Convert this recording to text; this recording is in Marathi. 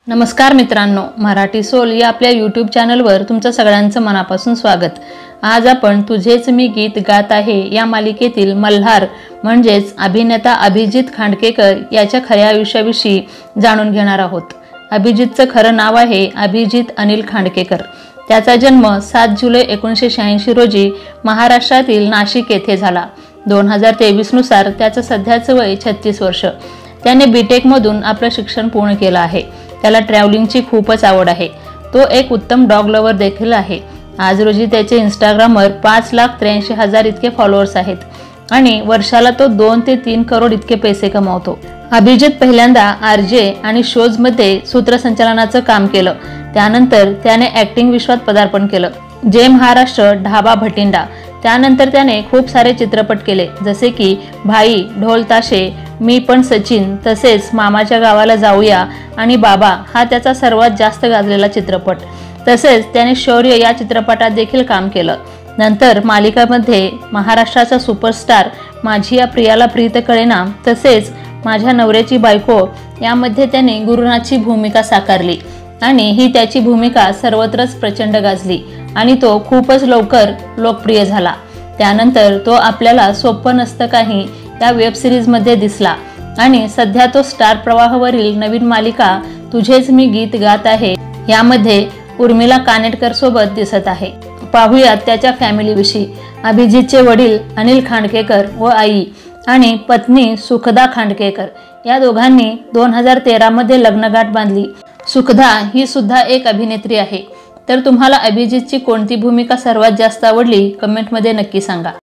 नमस्कार मित्रांनो, मराठी सोल या आपल्या यूट्यूब चॅनलवर तुमचं सगळ्यांचं मनापासून स्वागत। आज आपण तुझेच मी गीत गात आहे या मालिकेतील मल्हार म्हणजेच अभिनेता अभिजित खांडकेकर याच्या खऱ्या आयुष्याविषयी जाणून घेणार आहोत। अभिजितचं खरं नाव आहे अभिजित अनिल खांडकेकर। त्याचा जन्म 7 जुलै 1986 रोजी महाराष्ट्रातील नाशिक येथे झाला। 2023 नुसार त्याचं सध्याचं वय 36 वर्ष। त्याने बीटेक मधून आपलं शिक्षण पूर्ण केलं आहे। त्याला ट्रॅव्हलिंगची खूपच आवड आहे। तो एक उत्तम डॉग लवर देखील आहे। आज रोजी त्याचे इंस्टाग्रामवर 5,83,000 इतके फॉलोअर्स आहेत आणि वर्षाला तो 2 ते 3 करोड इतके पैसे कमावतो। अभिजित पहिल्यांदा आरजे आणि शोज मध्ये सूत्रसंचालनाचं काम केलं। त्यानंतर त्याने ऍक्टिंग विश्वात पदार्पण केलं। जय महाराष्ट्र, ढाबा भटिंडा। त्यानंतर त्याने खूप सारे चित्रपट केले, जसे की भाई, ढोल ताशे, मी पण सचिन, तसेच मामाच्या गावाला जाऊया आणि बाबा हा त्याचा सर्वात जास्त गाजलेला चित्रपट। तसेच त्याने शौर्य या चित्रपटात देखील काम केलं। नंतर मालिकांमध्ये महाराष्ट्राचा सुपरस्टार माझी या प्रियाला प्रीत कळेना, तसेच माझ्या नवऱ्याची बायको यामध्ये त्याने गुरुनाथची भूमिका साकारली आणि ही त्याची भूमिका सर्वत्रच प्रचंड गाजली आणि तो खूपच लवकर लोकप्रिय झाला। त्यानंतर तो आपल्याला सोपं नसतं काही या वेब सिरीज मध्ये दिसला आणि सध्या तो स्टार प्रवाहवरील नवीन मालिका तुझेच मी गीत गात आहे यामध्ये उर्मिला कानेटकर सोबत दिसत आहे। पाहूयात त्याच्या फॅमिली विषयी। अभिजितचे वडील अनिल खांडकेकर व आई आणि पत्नी सुखदा खांडकेकर या दोघांनी 2013 मध्ये लग्नगाठ बांधली। सुखदा ही सुद्धा एक अभिनेत्री आहे। तर तुम्हाला अभिजितची कोणती भूमिका सर्वात जास्त आवडली कमेंट मध्ये नक्की सांगा।